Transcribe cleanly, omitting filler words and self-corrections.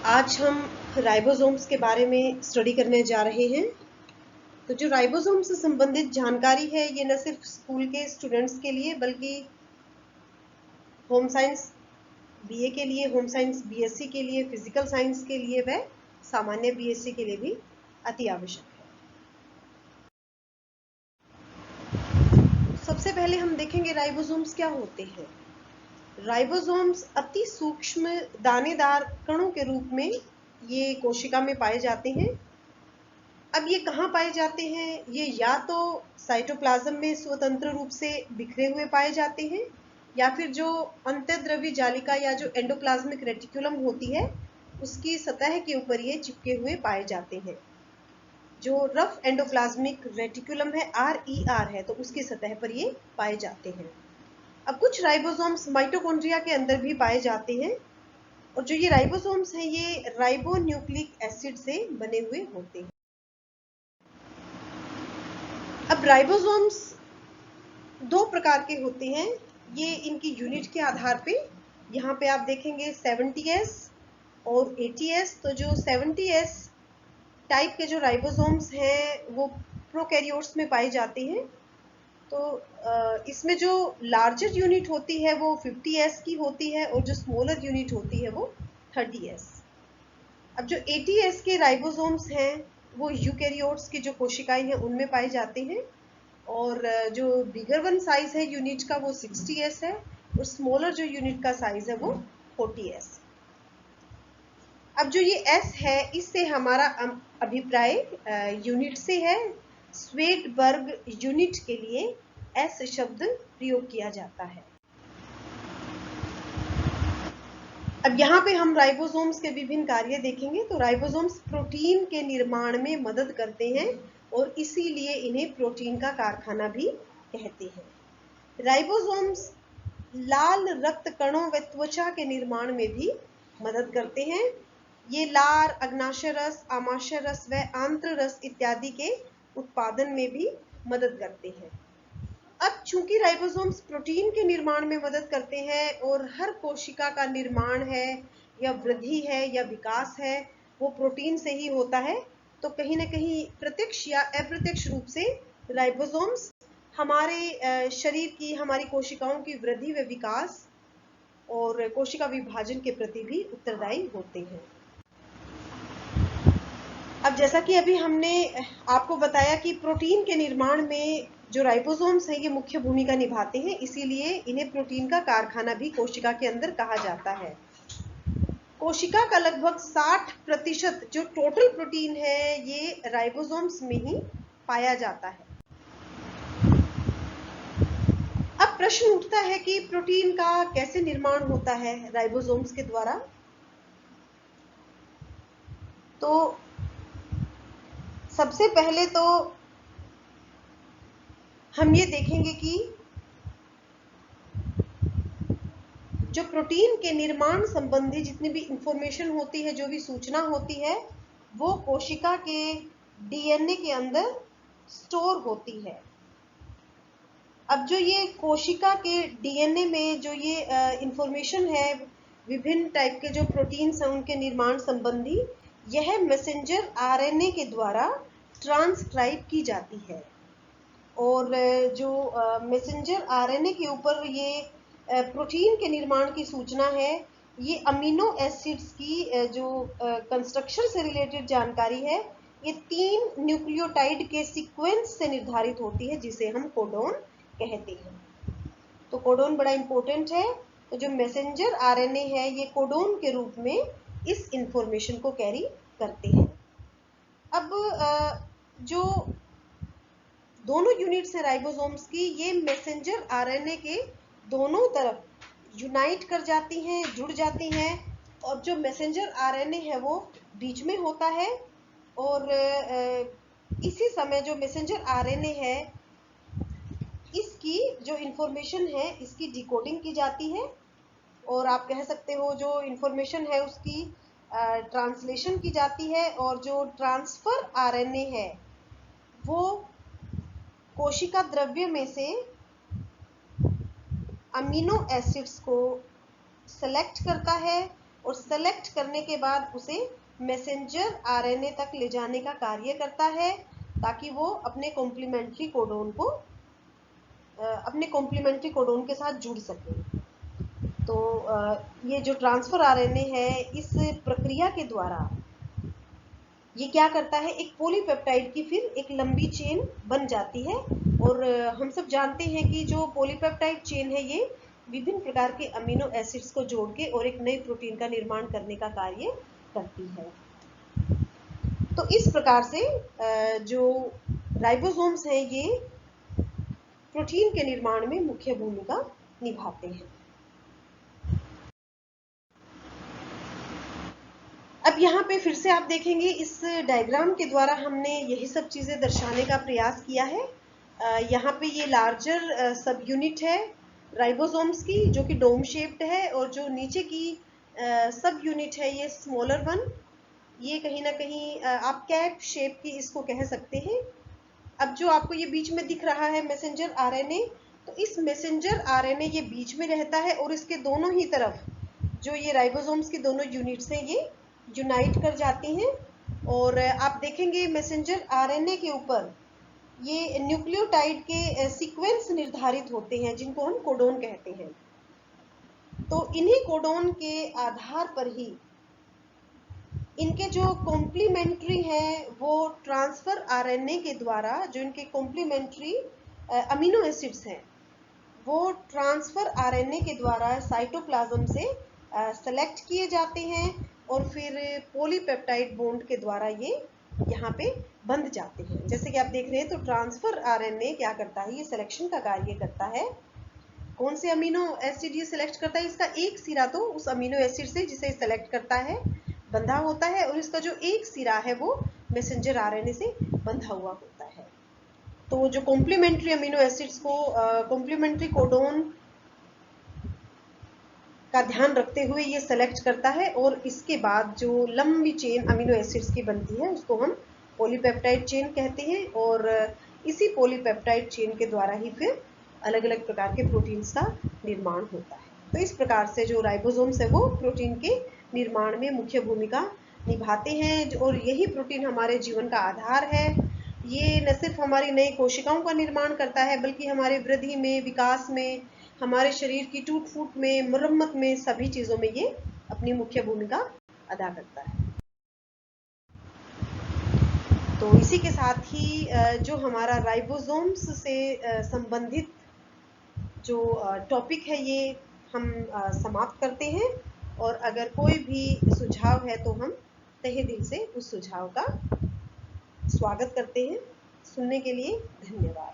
आज हम राइबोसोम्स के बारे में स्टडी करने जा रहे हैं। तो जो राइबोसोम से संबंधित जानकारी है ये न सिर्फ स्कूल के स्टूडेंट्स के लिए बल्कि होम साइंस बीए के लिए, होम साइंस बीएससी के लिए, फिजिकल साइंस के लिए व सामान्य बीएससी के लिए भी अति आवश्यक है। सबसे पहले हम देखेंगे राइबोसोम्स क्या होते हैं। राइबोसोम्स अति सूक्ष्म दानेदार कणों के रूप में ये कोशिका में पाए जाते हैं। अब ये कहाँ पाए जाते हैं? ये या तो साइटोप्लाज्म में स्वतंत्र रूप से बिखरे हुए पाए जाते हैं या फिर जो अंतःद्रव्य जालिका या जो एंडोप्लाज्मिक रेटिकुलम होती है उसकी सतह के ऊपर ये चिपके हुए पाए जाते हैं। जो रफ एंडोप्लाज्मिक रेटिकुलम है RER है तो उसकी सतह पर ये पाए जाते हैं। अब कुछ राइबोसोम्स माइटोकॉन्ड्रिया के अंदर भी पाए जाते हैं और जो ये राइबोसोम्स हैं ये राइबोन्यूक्लिक एसिड से बने हुए होते हैं। अब राइबोसोम्स दो प्रकार के होते हैं, ये इनकी यूनिट के आधार पे यहाँ पे आप देखेंगे 70S और 80S। तो जो 70S टाइप के जो राइबोसोम्स हैं वो प्रोकैरियोट्स में पाए जाते हैं। तो इसमें जो लार्जर यूनिट होती है वो 50S की होती है और जो स्मॉलर यूनिट होती है वो 30S। अब जो 80S के राइबोसोम्स हैं वो यूकैरियोट्स की जो कोशिकाएं हैं उनमें पाए जाते हैं और जो बिगर वन साइज है यूनिट का वो 60S है और स्मॉलर जो यूनिट का साइज है वो 40S। अब जो ये S है इससे हमारा अभिप्राय यूनिट से है। स्वेडबर्ग यूनिट के लिए S शब्द प्रयोग किया जाता है। अब यहाँ पे हम राइबोसोम्स के विभिन्न कार्य देखेंगे। तो राइबोसोम्स प्रोटीन के निर्माण में मदद करते हैं और इसीलिए इन्हें प्रोटीन का कारखाना भी कहते हैं। राइबोसोम्स लाल रक्त कणों व त्वचा के निर्माण में भी मदद करते हैं। ये लार, अग्नाशय रस, आमाशय रस व आंत्र रस इत्यादि के उत्पादन में भी मदद करते हैं। अब चूंकि राइबोसोम्स प्रोटीन के निर्माण में मदद करते हैं और हर कोशिका का निर्माण है या वृद्धि है या विकास है वो प्रोटीन से ही होता है, तो कहीं ना कहीं प्रत्यक्ष या अप्रत्यक्ष रूप से राइबोसोम्स हमारे शरीर की, हमारी कोशिकाओं की वृद्धि व विकास और कोशिका विभाजन के प्रति भी उत्तरदायी होते हैं। अब जैसा कि अभी हमने आपको बताया कि प्रोटीन के निर्माण में जो राइबोसोम्स हैं ये मुख्य भूमिका निभाते हैं, इसीलिए इन्हें प्रोटीन का कारखाना भी कोशिका के अंदर कहा जाता है। कोशिका का लगभग 60% जो टोटल प्रोटीन है ये राइबोसोम्स में ही पाया जाता है। अब प्रश्न उठता है कि प्रोटीन का कैसे निर्माण होता है राइबोसोम्स के द्वारा। तो सबसे पहले तो हम ये देखेंगे कि जो प्रोटीन के निर्माण संबंधी जितनी भी इंफॉर्मेशन होती है, जो भी सूचना होती है वो कोशिका के डीएनए के अंदर स्टोर होती है। अब जो ये कोशिका के डीएनए में जो ये इंफॉर्मेशन है विभिन्न टाइप के जो प्रोटीन्स हैं उनके निर्माण संबंधी, यह मैसेंजर आरएनए के द्वारा ट्रांसक्राइब की जाती है और जो मैसेंजर आरएनए के ऊपर ये प्रोटीन के निर्माण की सूचना है, ये अमीनो एसिड्स की जो कंस्ट्रक्शन से रिलेटेड जानकारी है ये 3 न्यूक्लियोटाइड के सीक्वेंस से निर्धारित होती है जिसे हम कोडोन कहते हैं। तो कोडोन बड़ा इंपॉर्टेंट है। तो जो मैसेंजर आरएनए है ये कोडोन के रूप में इस इंफॉर्मेशन को कैरी करते हैं। अब जो दोनों यूनिट्स है राइबोसोम्स की, ये मैसेंजर आरएनए के दोनों तरफ यूनाइट कर जाती हैं, जुड़ जाती हैं और जो मैसेंजर आरएनए है वो बीच में होता है और इसी समय जो मैसेंजर आरएनए है इसकी जो इंफॉर्मेशन है इसकी डिकोडिंग की जाती है और आप कह सकते हो जो इंफॉर्मेशन है उसकी ट्रांसलेशन की जाती है और जो ट्रांसफर आरएनए है वो कोशिका द्रव्य में से अमीनो एसिड्स को सेलेक्ट करता है और सेलेक्ट करने के बाद उसे मैसेंजर आरएनए तक ले जाने का कार्य करता है, ताकि वो अपने कॉम्प्लीमेंट्री कोडोन के साथ जुड़ सके। तो ये जो ट्रांसफर आरएनए है, इस प्रक्रिया के द्वारा ये क्या करता है, एक पॉलीपेप्टाइड की फिर एक लंबी चेन बन जाती है। और हम सब जानते हैं कि जो पॉलीपेप्टाइड चेन है, ये विभिन्न प्रकार के अमीनो एसिड्स को जोड़ के और एक नए प्रोटीन का निर्माण करने का कार्य करती है। तो इस प्रकार से जो राइबोसोम्स हैं, ये प्रोटीन के निर्माण में मुख्य भूमिका निभाते हैं। अब यहाँ पे फिर से आप देखेंगे, इस डायग्राम के द्वारा हमने यही सब चीजें दर्शाने का प्रयास किया है। यहाँ पे ये लार्जर सब यूनिट है राइबोसोम्स की, जो कि डोम शेप्ड है, और जो नीचे की सब यूनिट है, ये स्मॉलर वन, ये कहीं ना कहीं आप कैप शेप की इसको कह सकते हैं। अब जो आपको ये बीच में दिख रहा है मैसेंजर आरएनए, तो इस मैसेंजर आरएनए ये बीच में रहता है, और इसके दोनों ही तरफ जो ये राइबोसोम्स की दोनों यूनिट्स हैं, ये यूनाइट कर जाती हैं। और आप देखेंगे मैसेंजर आरएनए के ऊपर ये न्यूक्लियोटाइड के सीक्वेंस निर्धारित होते हैं, जिनको हम कोडोन कहते हैं। तो इन्हीं कोडोन के आधार पर ही इनके जो कॉम्प्लीमेंट्री हैं, वो ट्रांसफर आरएनए के द्वारा, जो इनके कॉम्प्लीमेंट्री अमीनो एसिड्स हैं, वो ट्रांसफर आरएनए के द्वारा साइटोप्लाज्म से सेलेक्ट किए जाते हैं, और फिर पॉलीपेप्टाइड बॉन्ड के द्वारा ये यहाँ पे बंध जाते हैं। जैसे कि आप देख रहे हैं, तो ट्रांसफर आरएनए क्या करता है, ये सिलेक्शन का कार्य करता है। कौन से अमीनो एसिड ये सिलेक्ट करता है, इसका एक सिरा तो उस अमीनो एसिड से जिसे सिलेक्ट करता है बंधा होता है, और इसका जो एक सिरा है वो मैसेंजर आरएनए से बंधा हुआ होता है। तो जो कॉम्प्लीमेंट्री अमीनो एसिड्स को कॉम्प्लीमेंट्री कोडोन का ध्यान रखते हुए ये सेलेक्ट करता है, और इसके बाद जो लंबी चेन अमीनो एसिड्स की बनती है, उसको हम पॉलीपेप्टाइड चेन कहते हैं। और इसी पॉलीपेप्टाइड चेन के द्वारा ही फिर अलग अलग प्रकार के प्रोटीन्स का निर्माण होता है। तो इस प्रकार से जो राइबोसोम्स है, वो प्रोटीन के निर्माण में मुख्य भूमिका निभाते हैं, और यही प्रोटीन हमारे जीवन का आधार है। ये न सिर्फ हमारी नई कोशिकाओं का निर्माण करता है, बल्कि हमारे वृद्धि में, विकास में, हमारे शरीर की टूट फूट में, मरम्मत में, सभी चीजों में ये अपनी मुख्य भूमिका अदा करता है। तो इसी के साथ ही जो हमारा राइबोसोम्स से संबंधित जो टॉपिक है, ये हम समाप्त करते हैं। और अगर कोई भी सुझाव है, तो हम तहे दिल से उस सुझाव का स्वागत करते हैं। सुनने के लिए धन्यवाद।